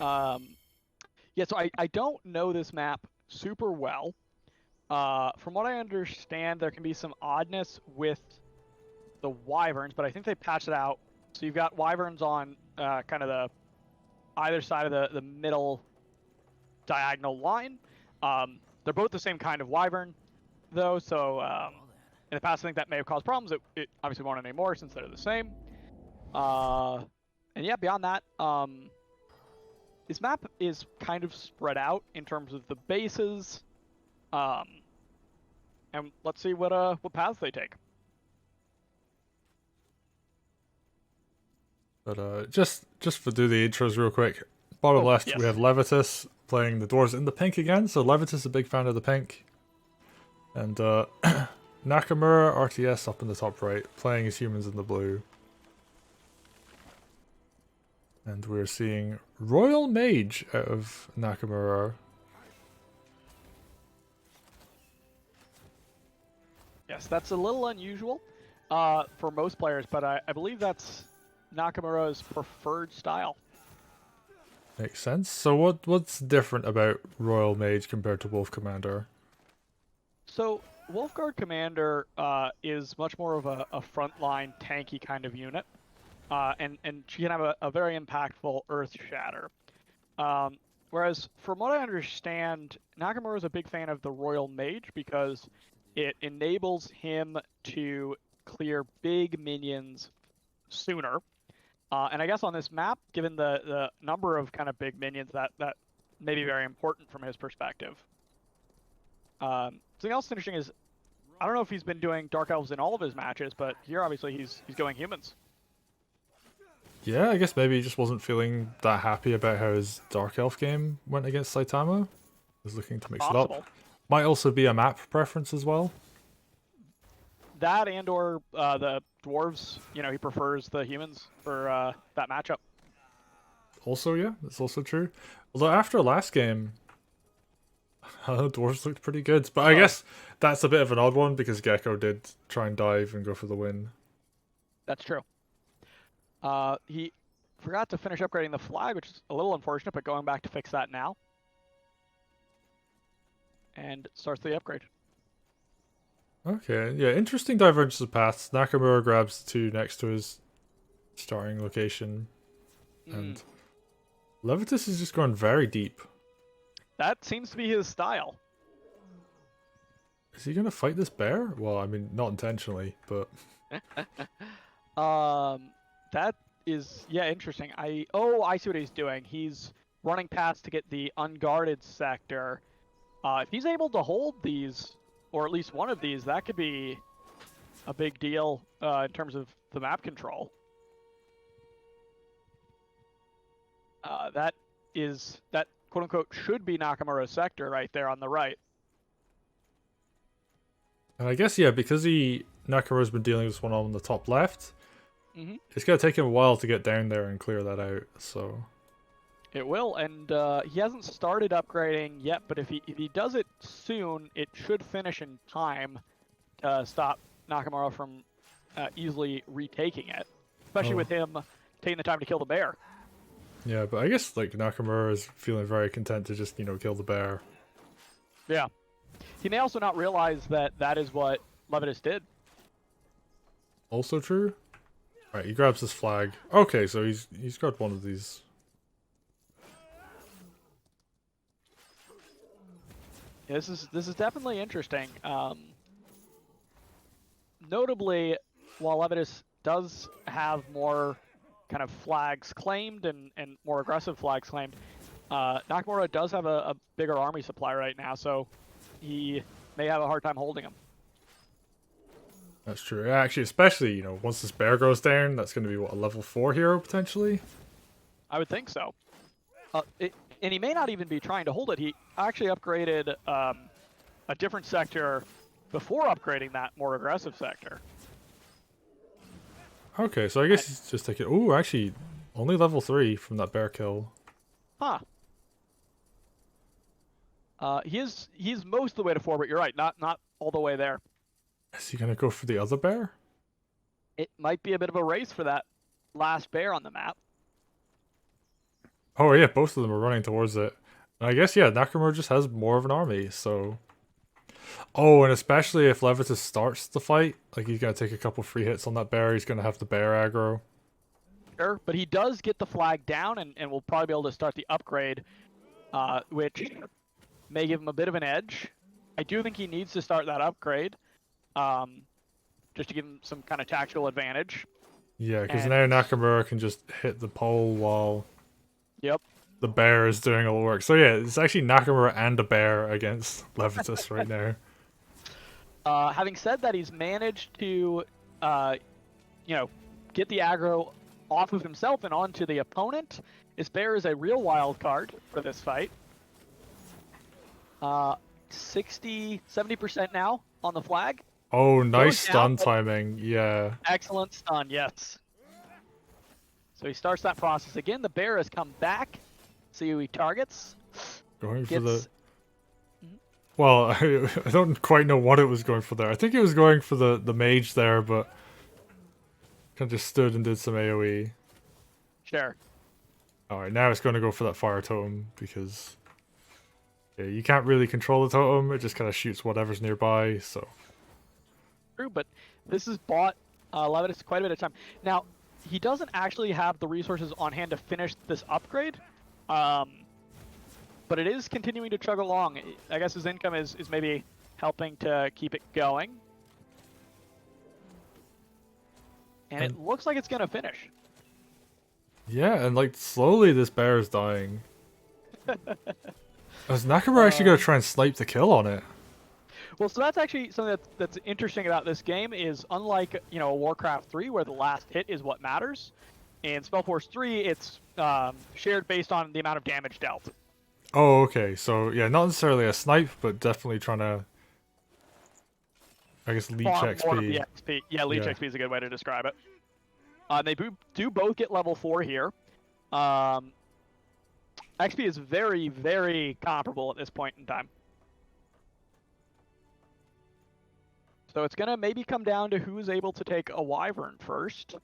Yeah, so I don't know this map super well. From what I understand, there can be some oddness with the wyverns, but I think they patched it out. So you've got wyverns on kind of the either side of the middle diagonal line. They're both the same kind of wyvern, though. So in the past, I think that may have caused problems. It obviously won't anymore since they're the same. And yeah, beyond that, this map is kind of spread out in terms of the bases. And let's see what paths they take. But just to do the intros real quick. Bottom Oh left, we yes, have Levatus playing the Dwarves in the pink again. So Levatus is a big fan of the pink. And NakamuraRTS up in the top right, playing as humans in the blue. And we're seeing Royal Mage out of Nakamura. yes, that's a little unusual for most players, but I believe that's Nakamura's preferred style. Makes sense. So what's different about Royal Mage compared to Wolf Commander? So Wolfguard Commander is much more of a frontline tanky kind of unit, and she can have a very impactful Earth Shatter. Whereas from what I understand, Nakamura is a big fan of the Royal Mage because it enables him to clear big minions sooner. And I guess on this map, given the number of kind of big minions, that may be very important from his perspective. Something else interesting is, I don't know if he's been doing Dark Elves in all of his matches, but here obviously he's going humans. Yeah, I guess maybe he just wasn't feeling that happy about how his Dark Elf game went against Saitama. Was looking to mix it up. Possible. Might also be a map preference as well. That and or the Dwarves, he prefers the humans for that matchup. Also, yeah, that's also true. Although after last game, Dwarves looked pretty good. But I guess that's a bit of an odd one because Gecko did try and dive and go for the win. That's true. He forgot to finish upgrading the flag, which is a little unfortunate, but going back to fix that now. And starts the upgrade. Okay, yeah, interesting divergence of paths. Nakamura grabs two next to his starting location, and Levatus is just going very deep. That seems to be his style. Is he gonna fight this bear? Well, I mean, not intentionally, but That is interesting. I see what he's doing. He's running past to get the unguarded sector. If he's able to hold these, or at least one of these, that could be a big deal in terms of the map control. That quote unquote should be Nakamura's sector right there on the right. and I guess yeah, because Nakamura's been dealing with this one on the top left. It's gonna take him a while to get down there and clear that out. So It will, and he hasn't started upgrading yet. But if he does it soon, it should finish in time to stop Nakamura from easily retaking it, especially with him taking the time to kill the bear. yeah, but I guess like Nakamura is feeling very content to just kill the bear. Yeah, he may also not realize that is what Levatus did. Also true. All right, he grabs his flag. Okay, so he's got one of these. Yeah, this is definitely interesting. Notably, while Levatus does have more kind of flags claimed and more aggressive flags claimed, Nakamura does have a bigger army supply right now, so he may have a hard time holding him. That's true. Actually, especially once this bear goes down, that's going to be what, a level 4 hero potentially. I would think so. And he may not even be trying to hold it. He actually upgraded a different sector before upgrading that more aggressive sector. Okay, so I guess he's just taking. Oh, actually, only level 3 from that bear kill. Huh. He's most of the way to 4, but you're right, not all the way there. Is he gonna go for the other bear? It might be a bit of a race for that last bear on the map. Oh yeah, both of them are running towards it. And I guess yeah, Nakamura just has more of an army, so. Oh, and especially if Levatus starts the fight, like he's gonna take a couple free hits on that bear. He's gonna have the bear aggro. Sure, but he does get the flag down, and will probably be able to start the upgrade, which may give him a bit of an edge. I do think he needs to start that upgrade, just to give him some kind of tactical advantage. Yeah, because And now Nakamura can just hit the pole while yep, the bear is doing all the work. So yeah, it's actually Nakamura and a bear against Levatus right now. having said that, he's managed to, get the aggro off of himself and onto the opponent. His bear is a real wild card for this fight. 70% now on the flag. Oh, nice Going stun down, timing. Yeah. excellent stun, yes. So he starts that process again. The bear has come back. See who he targets. Going for the... Well, I don't quite know what it was going for there. I think it was going for the mage there, but kind of just stood and did some AoE. Sure. Alright, now it's going to go for that fire totem because yeah, you can't really control the totem. It just kind of shoots whatever's nearby, so... True, but this has bought Levatus quite a bit of time. Now, he doesn't actually have the resources on hand to finish this upgrade, but it is continuing to chug along. I guess his income is maybe helping to keep it going. And it looks like it's going to finish. Yeah, and like slowly this bear is dying. Is Nakamura actually going to try and snipe the kill on it? Well, so that's actually something that's interesting about this game is unlike, a Warcraft 3 where the last hit is what matters, in SpellForce 3 it's shared based on the amount of damage dealt. Oh, okay. So, yeah, not necessarily a snipe, but definitely trying to, I guess, leech Farm XP. more of the XP. Yeah, leech Yeah. XP is a good way to describe it. They do both get level 4 here. XP is very, very comparable at this point in time. So it's going to maybe come down to who's able to take a Wyvern first.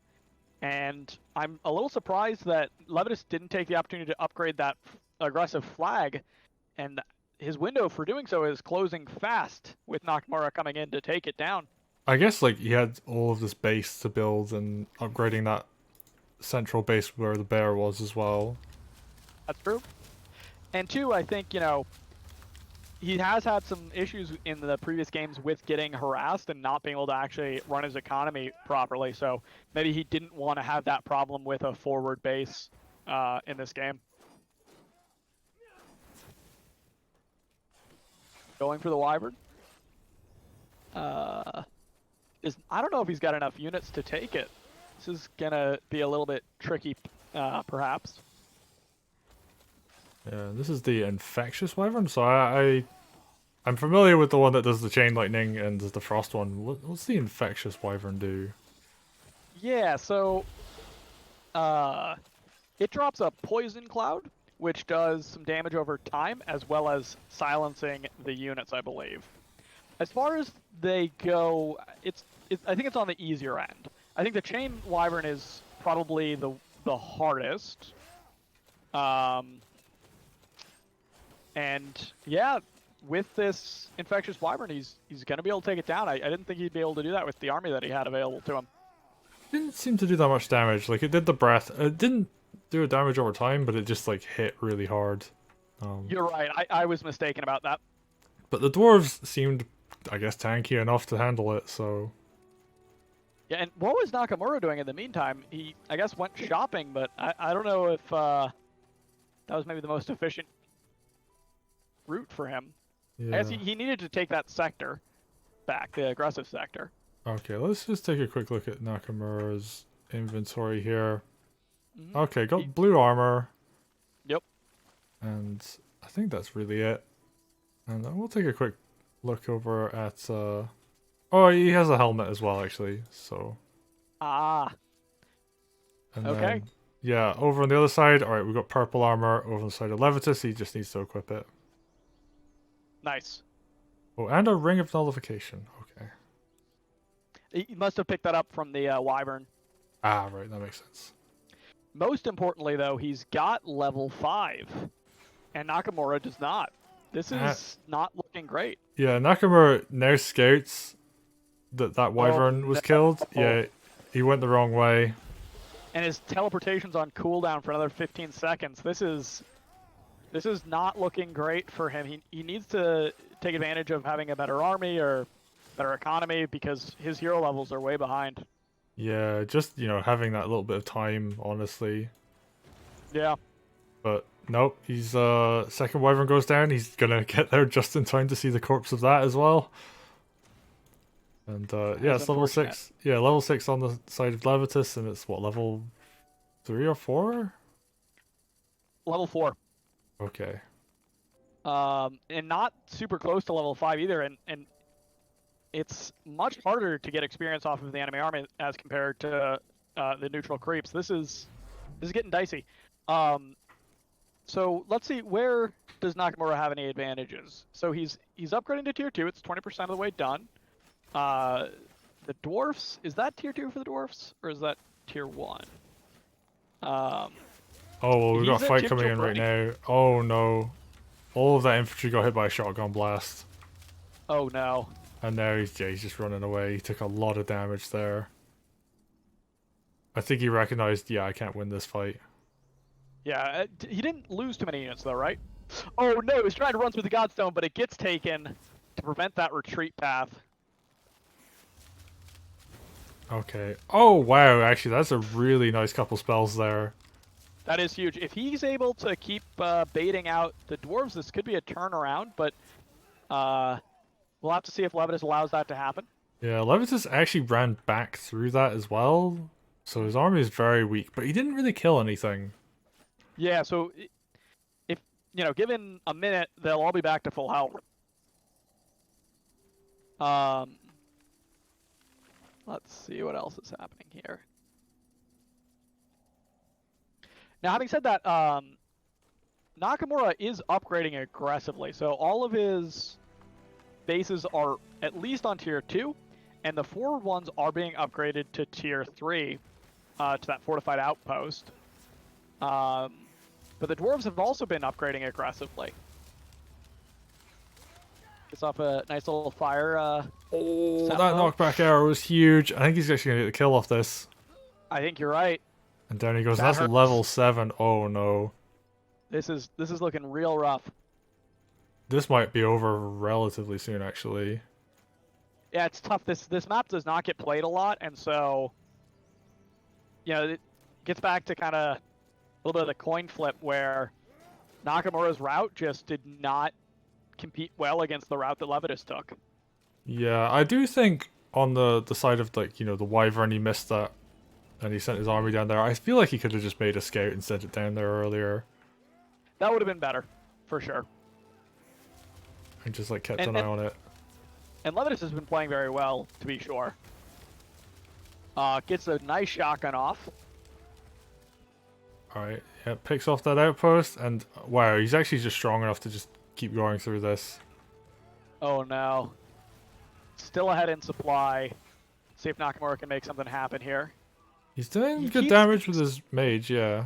And I'm a little surprised that Levatus didn't take the opportunity to upgrade that aggressive flag. And his window for doing so is closing fast with Nakamura coming in to take it down. I guess, like, he had all of this base to build and upgrading that central base where the bear was as well. That's true. And two, I think, he has had some issues in the previous games with getting harassed and not being able to actually run his economy properly. So maybe he didn't want to have that problem with a forward base in this game. Going for the Wyvern. I don't know if he's got enough units to take it. This is going to be a little bit tricky, perhaps. Yeah, this is the infectious wyvern, so I'm familiar with the one that does the chain lightning and does the frost one. What's the infectious wyvern do? Yeah, so it drops a poison cloud, which does some damage over time, as well as silencing the units, I believe. As far as they go, I think it's on the easier end. I think the chain wyvern is probably the hardest. And yeah, with this infectious wyvern, he's going to be able to take it down. I didn't think he'd be able to do that with the army that he had available to him. Didn't seem to do that much damage. Like, it did the breath. It didn't do a damage over time, but it just, like, hit really hard. You're right. I was mistaken about that. But the dwarves seemed, I guess, tanky enough to handle it, so... Yeah, and what was Nakamura doing in the meantime? He, I guess, went shopping, but I don't know if that was maybe the most efficient route for him. Yeah. I guess he needed to take that sector back, the aggressive sector. Okay, let's just take a quick look at Nakamura's inventory here. Mm-hmm. Okay, got blue armor. Yep. And I think that's really it. And we'll take a quick look over at... Oh, he has a helmet as well, actually, so... Ah. And okay. Then, yeah, over on the other side, alright, we've got purple armor. Over on the side of Levatus, he just needs to equip it. Nice. Oh, and a ring of nullification. Okay. He must have picked that up from the wyvern. Ah, right, that makes sense. Most importantly, though, he's got level 5, and Nakamura does not. This Uh, is not looking great. yeah, Nakamura now scouts that Oh wyvern was killed. no! Yeah, he went the wrong way. And his teleportation's on cooldown for another 15 seconds. This is not looking great for him. He needs to take advantage of having a better army or better economy because his hero levels are way behind. Yeah, just having that little bit of time, honestly. Yeah. But nope, he's second wyvern goes down. He's gonna get there just in time to see the corpse of that as well. And yeah, That's it's level unfortunate. 6. Yeah, level 6 on the side of Levatus, and it's what, level 3 or 4? Level 4. Okay. And not super close to level 5 either, and it's much harder to get experience off of the enemy army as compared to the neutral creeps. This is getting dicey. So let's see, where does Nakamura have any advantages? So he's upgrading to tier 2. It's 20% of the way done. The dwarfs, is that tier 2 for the dwarfs, or is that tier 1? Oh well, we've got a fight coming in right now. Oh no. All of that infantry got hit by a shotgun blast. Oh no. And now he's just running away. He took a lot of damage there. I think he recognized, yeah, I can't win this fight. Yeah, he didn't lose too many units though, right? Oh no, he was trying to run through the Godstone, but it gets taken to prevent that retreat path. Okay. Oh wow, actually that's a really nice couple spells there. That is huge. If he's able to keep baiting out the dwarves, this could be a turnaround, but we'll have to see if Levatus allows that to happen. Yeah, Levatus actually ran back through that as well. So his army is very weak, but he didn't really kill anything. Yeah, so if, given a minute, they'll all be back to full health. Let's see what else is happening here. Now, having said that, Nakamura is upgrading aggressively, so all of his bases are at least on tier 2, and the forward ones are being upgraded to tier 3, to that fortified outpost. But the dwarves have also been upgrading aggressively. Gets off a nice little fire. Oh, that knockback arrow was huge. I think he's actually going to get the kill off this. I think you're right. And down he goes. That That's hurts. level 7. Oh no. This is looking real rough. This might be over relatively soon, actually. Yeah, it's tough. This map does not get played a lot, and so it gets back to kind of a little bit of the coin flip where Nakamura's route just did not compete well against the route that Levatus took. Yeah, I do think on the side of the wyvern, he missed that, and he sent his army down there. I feel like he could have just made a scout and sent it down there earlier. That would have been better, for sure. And just kept an eye on it. And Levatus has been playing very well, to be sure. Gets a nice shotgun off. Alright, yeah, picks off that outpost, and wow, he's actually just strong enough to just keep going through this. Oh no. Still ahead in supply. See if Nakamura can make something happen here. He's doing good damage with his mage, yeah.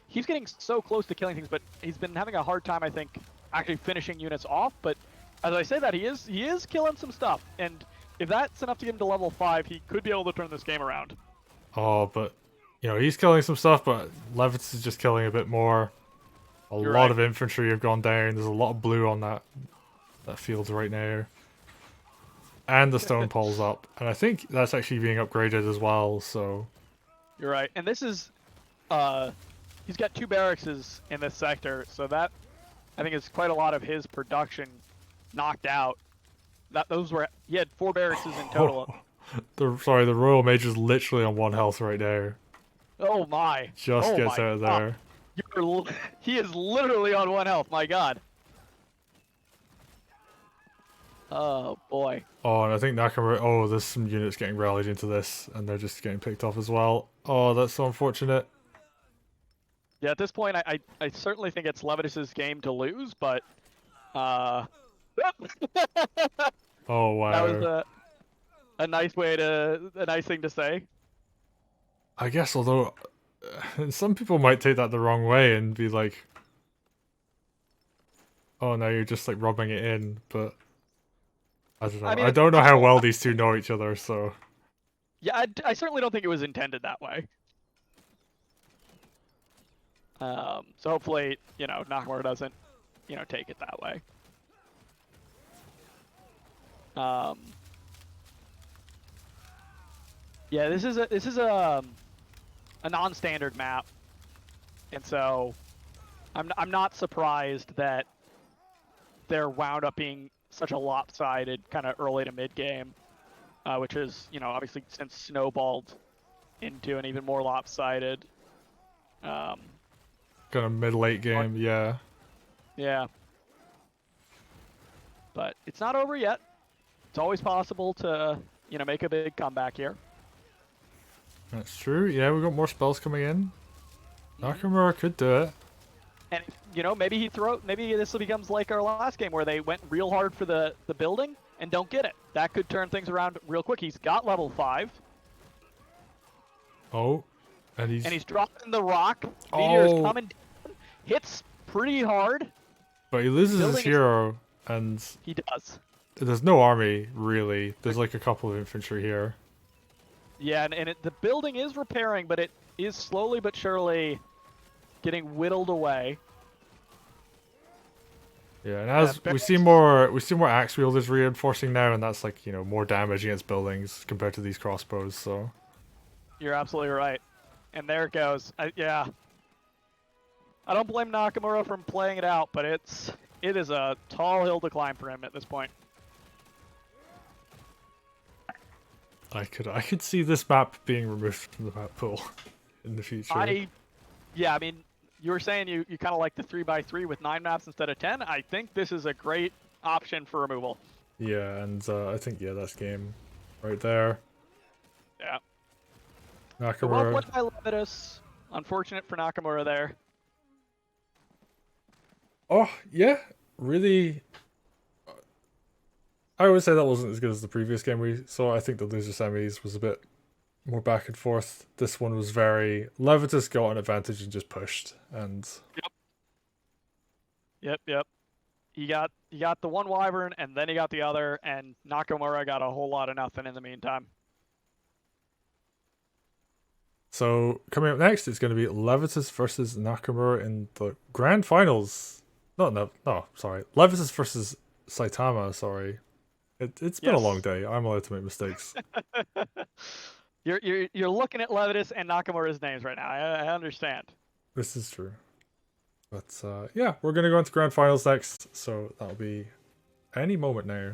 He's getting so close to killing things, but he's been having a hard time, I think, actually finishing units off. But as I say that, he is killing some stuff. And if that's enough to get him to level 5, he could be able to turn this game around. Oh, but he's killing some stuff, but Levatus is just killing a bit more. You're lot of infantry have gone down. There's a lot of blue on that field right now. And the stone pole's up. And I think that's actually being upgraded as well, so... You're right. And this is... he's got 2 barracks in this sector, so that, I think, is quite a lot of his production knocked out. He had 4 barracks in total. Sorry, the Royal Mage is literally on 1 health right now. Oh my. Just gets out of there. He is literally on 1 health, my god. Oh boy. Oh, and I think Nakamura... Oh, there's some units getting rallied into this, and they're just getting picked off as well. Oh, that's so unfortunate. Yeah, at this point, I certainly think it's Levatus's game to lose, but... Oh, wow. That was a nice thing to say. I guess, although some people might take that the wrong way and be like, oh no, you're just like rubbing it in, but I don't know. I mean, I don't know how well these two know each other, so yeah, I certainly don't think it was intended that way. So hopefully, Nakamura doesn't, take it that way. Yeah, this is a non-standard map, and so I'm not surprised that there wound up being such a lopsided kind of early to mid game, which is obviously since snowballed into an even more lopsided. kind of mid-late game, yeah. Yeah. But it's not over yet. It's always possible to, make a big comeback here. That's true. Yeah, we got more spells coming in. Nakamura could do it. And maybe this becomes like our last game where they went real hard for the building and don't get it. That could turn things around real quick. He's got level 5. Oh, and he's dropping the rock. Meteor's coming down. Hits pretty hard. But he loses his hero, and he does. There's no army really. There's like a couple of infantry here. Yeah, and the building is repairing, but it is slowly but surely getting whittled away. Yeah, and as we see more axe wielders reinforcing now, and that's like more damage against buildings compared to these crossbows. So you're absolutely right. And there it goes. Yeah, I don't blame Nakamura from playing it out, but it is a tall hill to climb for him at this point. I could see this map being removed from the map pool in the future. Yeah, I mean, you were saying you kind of like the 3x3 with 9 maps instead of 10. I think this is a great option for removal. Yeah, and I think that's game right there. Yeah. Nakamura. Well played by Levatus. Unfortunate for Nakamura there. Oh yeah, really. I would say that wasn't as good as the previous game we saw. I think the loser semis was a bit more back and forth. This one was very Levatus got an advantage and just pushed. And Yep. He got the one wyvern and then he got the other, and Nakamura got a whole lot of nothing in the meantime. So coming up next, it's going to be Levatus versus Nakamura in the grand finals. Sorry, Levatus versus Saitama. Sorry. It's been a long day. I'm allowed to make mistakes. You're looking at Levatus and Nakamura's names right now. I understand. This is true. But yeah, we're gonna go into grand finals next, so that'll be any moment now.